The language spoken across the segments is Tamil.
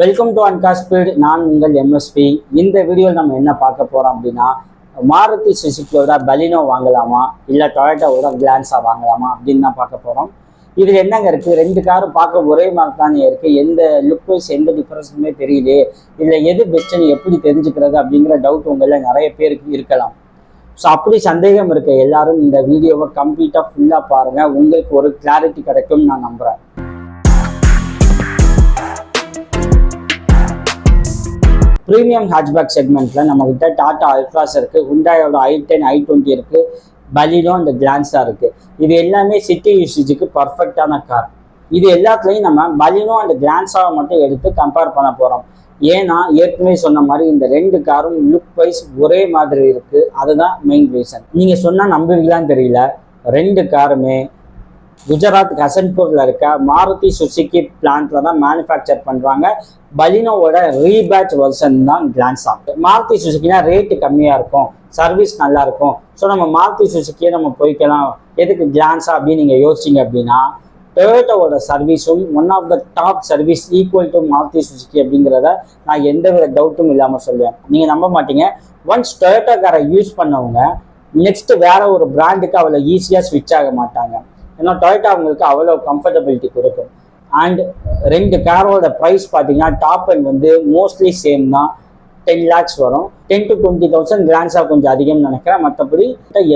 Welcome to அன்காஸ்பீட். நான் உங்கள் எம்எஸ்பி. இந்த வீடியோவில் நம்ம என்ன பார்க்க போகிறோம் அப்படின்னா, மாருதி சுசுக்கியோட பலினோ வாங்கலாமா இல்லை டொயோட்டாவோட கிளான்ஸா வாங்கலாமா அப்படின்னு தான் பார்க்க போகிறோம். இதில் என்னங்க இருக்குது, ரெண்டு காரும் பார்க்க ஒரே மாதிரி தானே இருக்குது, எந்த லுக் வைஸ் எந்த டிஃப்ரென்ஸுமே தெரியலையே, இதில் எது பெஸ்ட்டுன்னு எப்படி தெரிஞ்சுக்கிறது அப்படிங்கிற டவுட் உங்களில் நிறைய பேருக்கு இருக்கலாம். ஸோ அப்படி சந்தேகம் இருக்க எல்லாரும் இந்த வீடியோவை கம்ப்ளீட்டாக ஃபுல்லாக பாருங்கள், உங்களுக்கு ஒரு கிளாரிட்டி கிடைக்கும்னு நான் நம்புகிறேன். ப்ரீமியம் ஹேட்ச்பேக் செக்மெண்ட்டில் நம்மகிட்ட டாடா அல்ட்ராஸ் இருக்குது, ஹுண்டாயோட i10 i20 இருக்குது, பலினோ இந்த கிளான்ஸா இருக்குது. இது எல்லாமே சிட்டி யூசேஜுக்கு பர்ஃபெக்டான கார். இது எல்லாத்துலேயும் நம்ம பலினோ அந்த கிளான்ஸாவை மட்டும் எடுத்து கம்பேர் பண்ண போகிறோம். ஏன்னா ஏற்கனவே சொன்ன மாதிரி இந்த ரெண்டு காரும் லுக் வைஸ் ஒரே மாதிரி இருக்குது, அதுதான் மெயின் ரீசன். நீங்கள் சொன்னால் நம்புவீங்களான்னு தெரியல, ரெண்டு காருமே குஜராத் ஹசன்பூரில் இருக்க மாருதி சுசுகி பிளான்ட்ல தான் மேனுஃபேக்சர் பண்ணுறாங்க. பலினோவோட ரீபேட்ச் வெர்ஷன் தான் கிளான்ஸா. மாருதி சுசுகினா ரேட்டு கம்மியாக இருக்கும், சர்வீஸ் நல்லா இருக்கும். ஸோ நம்ம மாருதி சுசுக்கியே நம்ம போய்க்கலாம், எதுக்கு கிளான்ஸா அப்படின்னு நீங்கள் யோசிச்சிங்க அப்படின்னா, டொயோட்டாவோட சர்வீஸும் one of the top service, equal to Maruti Suzuki அப்படிங்கிறத நான் எந்த வித டவுட்டும் இல்லாமல் சொல்லுவேன். நீங்கள் நம்ப மாட்டீங்க, ஒன்ஸ் டொயோட்டா காரை யூஸ் பண்ணவங்க நெக்ஸ்ட் வேற ஒரு பிராண்டுக்கு அவ்வளோ ஈஸியாக ஸ்விட்ச் ஆக மாட்டாங்க. ஏன்னா டொயோட்டா அவங்களுக்கு அவ்வளோ கம்ஃபர்டபிலிட்டி கொடுக்கும். அண்ட் ரெண்டு காரோட ப்ரைஸ் பார்த்தீங்கன்னா டாப் அண்ட் வந்து மோஸ்ட்லி சேம் தான், 10 lakhs வரும். 10 to 20,000 கிளான்ஸாக கொஞ்சம் அதிகம்னு நினைக்கிறேன். மற்றபடி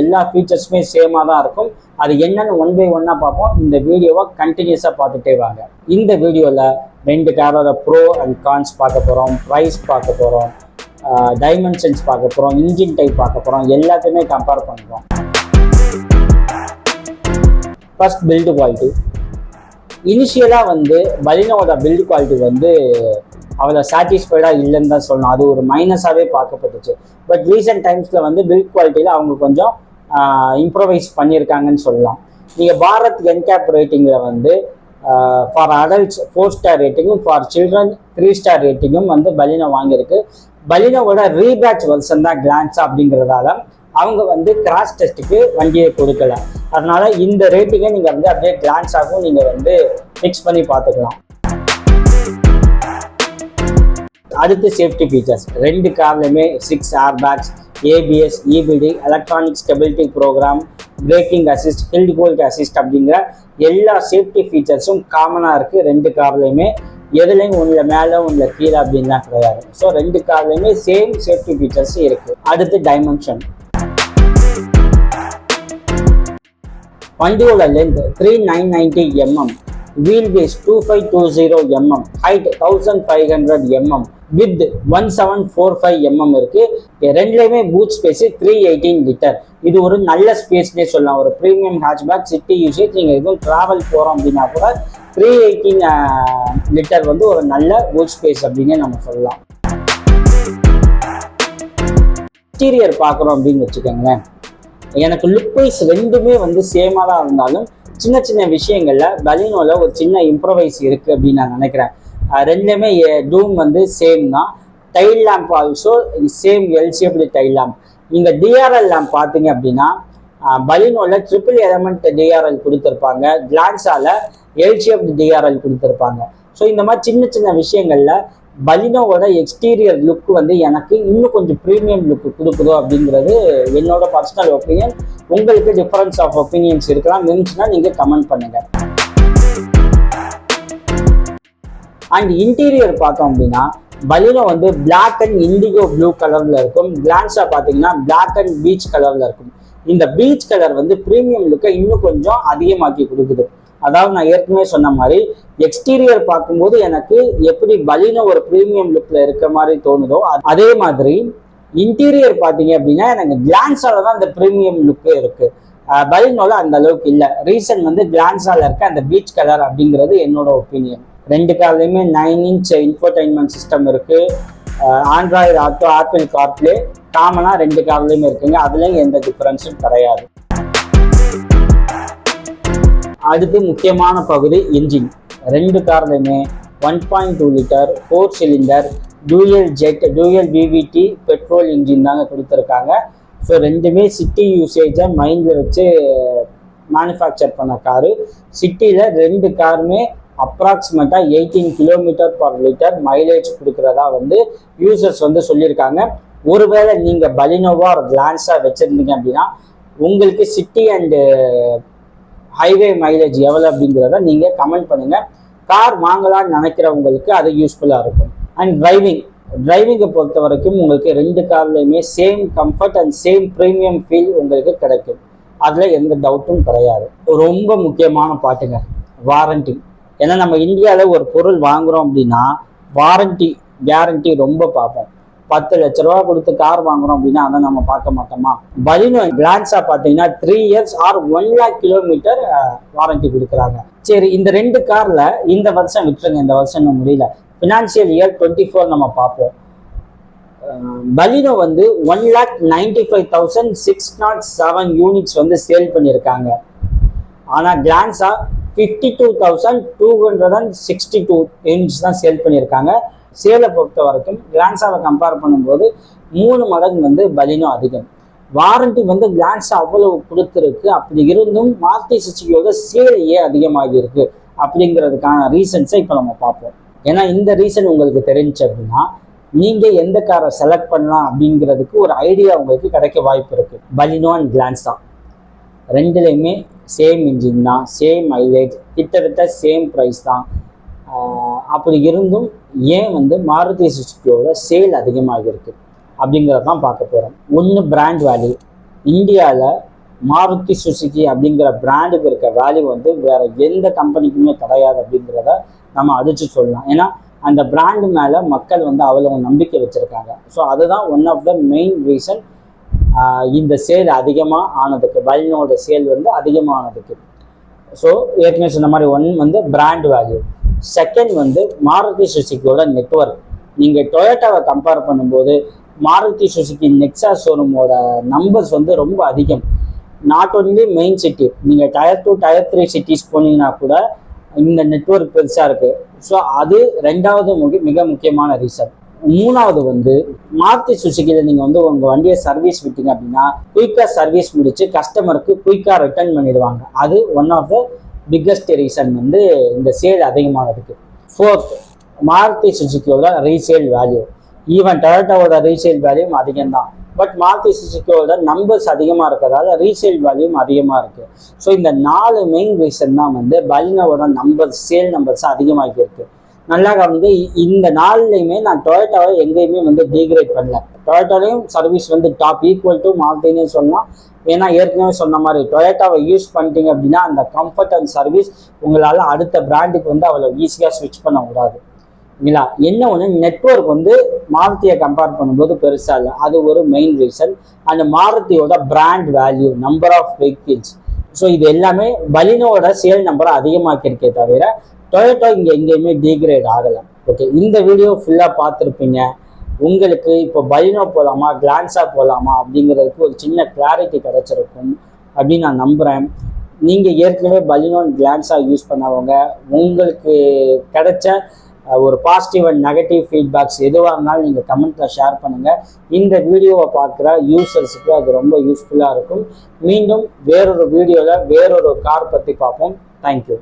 எல்லா ஃபீச்சர்ஸுமே சேமாக தான் இருக்கும். அது என்னென்னு ஒன் பை ஒன்னாக பார்ப்போம். இந்த வீடியோவை கண்டினியூஸாக பார்த்துட்டே வாங்க. இந்த வீடியோவில் ரெண்டு காரோட ப்ரோ அண்ட் கான்ஸ் பார்க்க போகிறோம், ப்ரைஸ் பார்க்க போகிறோம், டைமென்ஷன்ஸ் பார்க்க போகிறோம், இன்ஜின் டைப் பார்க்க போகிறோம், எல்லாத்தையுமே கம்பேர் பண்ணுறோம். First build quality. இனிஷியலாக வந்து பலினோட பில்டு குவாலிட்டி வந்து அவ்வளோ சாட்டிஸ்ஃபைடாக இல்லைன்னு தான் சொல்லணும், அது ஒரு மைனஸாகவே பார்க்கப்பட்டுச்சு. பட் ரீசெண்ட் டைம்ஸில் வந்து பில்ட் குவாலிட்டியில் அவங்க கொஞ்சம் இம்ப்ரூவைஸ் பண்ணியிருக்காங்கன்னு சொல்லலாம். நீங்கள் பாரத் என்கேப் ரேட்டிங்கில் வந்து ஃபார் அடல்ட்ஸ் 4 star ரேட்டிங்கும், ஃபார் சில்ட்ரன் 3 star ரேட்டிங்கும் வந்து பலினோ வாங்கியிருக்கு. பலினோவோட ரீபேட்ச் வெர்ஷன் தான் கிளான்ஸா அப்படிங்கிறதால அவங்க வந்து கிராஷ் டெஸ்ட்டுக்கு வண்டியை கொடுக்கல. அதனால இந்த ரேட்டிங்கை நீங்கள் வந்து அப்படியே கிளான்ஸாகவும் நீங்கள் வந்து ஃபிக்ஸ் பண்ணி பார்த்துக்கலாம். அடுத்து சேஃப்டி ஃபீச்சர்ஸ். ரெண்டு கார்லையுமே 6 airbags, ABS, EBD, electronic stability program, braking assist, hill hold assist அப்படிங்கிற எல்லா சேஃப்டி ஃபீச்சர்ஸும் காமனாக இருக்குது ரெண்டு கார்லையுமே. எதுலையும் ஒன்றில் மேலே ஒன்றில் கீழே அப்படின்லாம் கிடையாது. ஸோ ரெண்டு கார்லையுமே சேம் சேஃப்டி ஃபீச்சர்ஸ் இருக்குது. அடுத்து டைமென்ஷன். வண்டியோட length 3990 mm, wheel base 2520 mm, height 1500 mm, width 1745 mm இருக்கு. ரெண்டுலையுமே பூட் ஸ்பேஸ் 318 லிட்டர். இது ஒரு நல்ல ஸ்பேஸ்னே சொல்லலாம். ஒரு ப்ரீமியம் ஹேட்ச்பேக் சிட்டி யூசேஜ் நீங்கள் எதுவும் ட்ராவல் போகிறோம் அப்படின்னா கூட 318 லிட்டர் வந்து ஒரு நல்ல பூட் ஸ்பேஸ் அப்படின்னே நம்ம சொல்லலாம். இன்டீரியர் பார்க்குறோம் அப்படின்னு வச்சுக்கோங்களேன், எனக்கு லுக் வைஸ் ரெண்டுமே வந்து சேமாக தான் இருந்தாலும் சின்ன சின்ன விஷயங்களில் பலினோவில் ஒரு சின்ன இம்ப்ரவைஸ் இருக்குது அப்படின்னு நான் நினைக்கிறேன். ரெண்டுலேயுமே டூம் வந்து சேம் தான். Tail lamp also same L shaped tail lamp. இந்த டிஆர்எல் லேம்ப் பார்த்தீங்க அப்படின்னா பலினோவில் ட்ரிபிள் எலமெண்ட் டிஆர்எல் கொடுத்துருப்பாங்க, கிளான்ஸால எல்ஷேப்டு டிஆர்எல் கொடுத்துருப்பாங்க. ஸோ இந்த மாதிரி சின்ன சின்ன விஷயங்களில் பலினோவோட எக்ஸ்டீரியர் லுக் வந்து எனக்கு இன்னும் கொஞ்சம் ப்ரீமியம் லுக் கொடுக்குதோ அப்படிங்கிறது என்னோட பர்சனல் ஒப்பீனியன். உங்களுக்கு டிஃபரன்ஸ் ஆஃப் ஒப்பீனியன்ஸ் இருக்கலாம், இருந்துச்சுன்னா நீங்கள் கமெண்ட் பண்ணுங்கள். அண்ட் இன்டீரியர் பார்த்தோம் அப்படின்னா பலினோ வந்து பிளாக் அண்ட் இண்டிகோ ப்ளூ கலரில் இருக்கும், கிளான்ஸா பார்த்தீங்கன்னா பிளாக் அண்ட் பீச் கலரில் இருக்கும். இந்த பீச் கலர் வந்து ப்ரீமியம் லுக்கை இன்னும் கொஞ்சம் அதிகமாக்கி கொடுக்குது. அதாவது நான் ஏற்கனவே சொன்ன மாதிரி எக்ஸ்டீரியர் பார்க்கும்போது எனக்கு எப்படி பலினோ ஒரு ப்ரீமியம் லுக்ல இருக்க மாதிரி தோணுதோ, அதே மாதிரி இன்டீரியர் பார்த்தீங்க அப்படின்னா எனக்கு கிளான்ஸால தான் இந்த ப்ரீமியம் லுக்கு இருக்கு. பலினோல அந்த அளவுக்கு இல்லை. ரீசன் வந்து கிளான்ஸால இருக்க அந்த பீச் கலர் அப்படிங்கிறது என்னோட ஒப்பீனியன். ரெண்டு கார்லையுமே 9 inch இன்ஃபோடைன்மெண்ட் சிஸ்டம் இருக்கு. ஆண்ட்ராய்டு ஆட்டோ, ஆப்பிள் கார்ப்ளே காமனா ரெண்டு கார்லையுமே இருக்குங்க. அதுலயும் எந்த டிஃபரன்ஸும் கிடையாது. அடுத்து முக்கியமான பகுதி இன்ஜின். ரெண்டு கார்லையுமே 1.2 litre 4 cylinder dual jet, dual VVT petrol engine தாங்க கொடுத்துருக்காங்க. ஸோ ரெண்டுமே சிட்டி யூசேஜை மைண்டில் வச்சு மேனுஃபேக்சர் பண்ண காரு. சிட்டியில் ரெண்டு காருமே அப்ராக்சிமேட்டாக 18 km/லிட்டர் மைலேஜ் கொடுக்குறதா வந்து யூசர்ஸ் வந்து சொல்லியிருக்காங்க. ஒருவேளை நீங்கள் பலினோவா ஒரு கிளான்ஸாக வச்சுருந்தீங்க அப்படின்னா உங்களுக்கு சிட்டி அண்டு ஹைவே மைலேஜ் எவ்வளோ அப்படிங்கிறத நீங்கள் கமெண்ட் பண்ணுங்கள். கார் வாங்கலாம்னு நினைக்கிறவங்களுக்கு அது யூஸ்ஃபுல்லாக இருக்கும். அண்ட் டிரைவிங்கை பொறுத்த வரைக்கும் உங்களுக்கு 2 கார்லையுமே same comfort and same premium feel உங்களுக்கு கிடைக்கும். அதில் எந்த டவுட்டும் கிடையாது. ரொம்ப முக்கியமான பாட்டுங்க வாரண்டி. ஏன்னா நம்ம இந்தியாவில் ஒரு பொருள் வாங்குகிறோம் அப்படின்னா வாரண்டி கேரண்டி ரொம்ப பார்ப்போம். 10 லட்ச ரூபா கொடுத்து கார் வாங்குறோம் அப்படின்னா அதை நம்ம பார்க்க மாட்டோமா? பலினோ கிளான்ஸா பார்த்தீங்கன்னா 3 years or 1 lakh kilometer warranty கொடுக்குறாங்க. சரி, இந்த 2 கார்ல இந்த வருஷம் விட்டுருங்க, இந்த வருஷம் இன்னும் முடியல. ஃபினான்ஷியல் இயர் 24 நம்ம பார்ப்போம். பலினோ வந்து 1,95,607 யூனிட்ஸ் வந்து சேல் பண்ணியிருக்காங்க. ஆனால் கிளான்ஸா 52,262 யூனிட்ஸ் தான் சேல் பண்ணியிருக்காங்க. சேலை பொறுத்த வரைக்கும் கிளான்ஸாவை கம்பேர் பண்ணும்போது 3 மடங்கு வந்து பலினோ அதிகம். வாரண்டி வந்து கிளான்ஸா அவ்வளவு கொடுத்துருக்கு. அப்படி இருந்தும் மாருதி சுசுகியோட சேல் ஏன் அதிகமாகி இருக்கு அப்படிங்கிறதுக்கான ரீசன்ஸை இப்போ நம்ம பார்ப்போம். ஏன்னா இந்த ரீசன் உங்களுக்கு தெரிஞ்சு அப்படின்னா நீங்கள் எந்த காரை செலக்ட் பண்ணலாம் அப்படிங்கிறதுக்கு ஒரு ஐடியா உங்களுக்கு கிடைக்க வாய்ப்பு இருக்கு. பலினோ அண்ட் கிளான்ஸா ரெண்டுலையுமே சேம் இன்ஜின் தான், சேம் மைலேஜ், கிட்டத்தட்ட சேம் ப்ரைஸ் தான். அப்படி இருந்தும் ஏன் வந்து மாருதி சுசுகியோட சேல் அதிகமாக இருக்குது அப்படிங்கிறத தான் பார்க்க போகிறோம். ஒன்று பிராண்ட் வேல்யூ. இந்தியாவில் மாருதி சுசுகி அப்படிங்கிற பிராண்டுக்கு இருக்க வேல்யூ வந்து வேறு எந்த கம்பெனிக்குமே கிடையாது அப்படிங்கிறத நம்ம அடித்து சொல்லலாம். ஏன்னா அந்த பிராண்டு மேலே மக்கள் வந்து அவ்வளோ நம்பிக்கை வச்சுருக்காங்க. ஸோ அதுதான் one of the main reason இந்த சேல் அதிகமாக ஆனதுக்கு, பலினோட சேல் வந்து அதிகமானதுக்கு. ஸோ ஏற்கனவே சொன்ன மாதிரி ஒன் வந்து பிராண்ட் வேல்யூ. செகண்ட் வந்து மாருதி சுசுகியோட நெட்வொர்க். நீங்கள் டொயோட்டாவை கம்பேர் பண்ணும்போது மாருதி சுசுகி நெக்ஸா ஷோரூமோட நம்பர்ஸ் வந்து ரொம்ப அதிகம். நாட் ஒன்லி மெயின் சிட்டி, நீங்கள் Tier 2 Tier 3 சிட்டிஸ் போனீங்கன்னா கூட இந்த நெட்வொர்க் பெருசாக இருக்குது. ஸோ அது ரெண்டாவது மிக முக்கியமான ரீசன். மூணாவது வந்து மாருதி சுசுகியில் நீங்கள் வந்து உங்கள் வண்டியை சர்வீஸ் விட்டீங்க அப்படின்னா குயிக்காக சர்வீஸ் முடிச்சு கஸ்டமருக்கு குயிக்காக ரிட்டர்ன் பண்ணிடுவாங்க. அது one of the biggest reason வந்து இந்த சேல் அதிகமானதுக்கு. ஃபோர்த், மாருதி சுசுகியோட ரீசேல் வேல்யூ. ஈவன் டொயோட்டாவோட ரீசேல் வேல்யூவும் அதிகம்தான். பட் மாருதி சுசுகியோட நம்பர்ஸ் அதிகமாக இருக்கிறதால ரீசேல் வேல்யூவும் அதிகமாக இருக்குது. ஸோ இந்த 4 மெயின் ரீசன் தான் வந்து பலினோவோட நம்பர்ஸ், சேல் நம்பர்ஸ் அதிகமாகி இருக்கு. நல்லா வந்து இந்த 4லையுமே நான் டொயோட்டாவை எங்கேயுமே வந்து டீக்ரேட் பண்ணல. டொயோட்டாலையும் சர்வீஸ் வந்து டாப், ஈக்குவல் டு மாருதினே சொல்லலாம். ஏன்னா ஏற்கனவே சொன்ன மாதிரி டொயோட்டாவை யூஸ் பண்ணிட்டீங்க அப்படின்னா அந்த கம்ஃபர்ட் அண்ட் சர்வீஸ் உங்களால் அடுத்த பிராண்டுக்கு வந்து அவ்வளோ ஈஸியாக ஸ்விட்ச் பண்ண கூடாது. இல்லைங்களா? என்ன ஒன்று, நெட்வொர்க் வந்து மாருதியை கம்பேர் பண்ணும்போது பெருசாக இல்லை, அது ஒரு மெயின் ரீசன். அண்ட் மாருதியோட brand value, number of vehicles. So இது எல்லாமே பலினோட சேல் நம்பரை அதிகமாக்கியிருக்கே தவிர டொயோட்டா இங்கே எங்கேயுமே டீக்ரேட் ஆகலை. ஓகே, இந்த வீடியோ ஃபுல்லாக பார்த்துருப்பீங்க. உங்களுக்கு இப்போ பலினோ போகலாமா கிளான்ஸா போகலாமா அப்படிங்கிறதுக்கு ஒரு சின்ன கிளாரிட்டி கிடைச்சிருக்கும் அப்படின்னு நான் நம்புகிறேன். நீங்கள் ஏற்கனவே பலினோ கிளான்ஸா யூஸ் பண்ணவங்க உங்களுக்கு கிடைச்ச ஒரு பாசிட்டிவ் அண்ட் நெகட்டிவ் ஃபீட்பேக்ஸ் எதுவாக இருந்தாலும் நீங்கள் கமெண்ட்டில் ஷேர் பண்ணுங்கள். இந்த வீடியோவை பார்க்குற யூசர்ஸுக்கு அது ரொம்ப யூஸ்ஃபுல்லாக இருக்கும். மீண்டும் வேறொரு வீடியோவில் வேறொரு கார் பற்றி பார்ப்போம். தேங்க்யூ.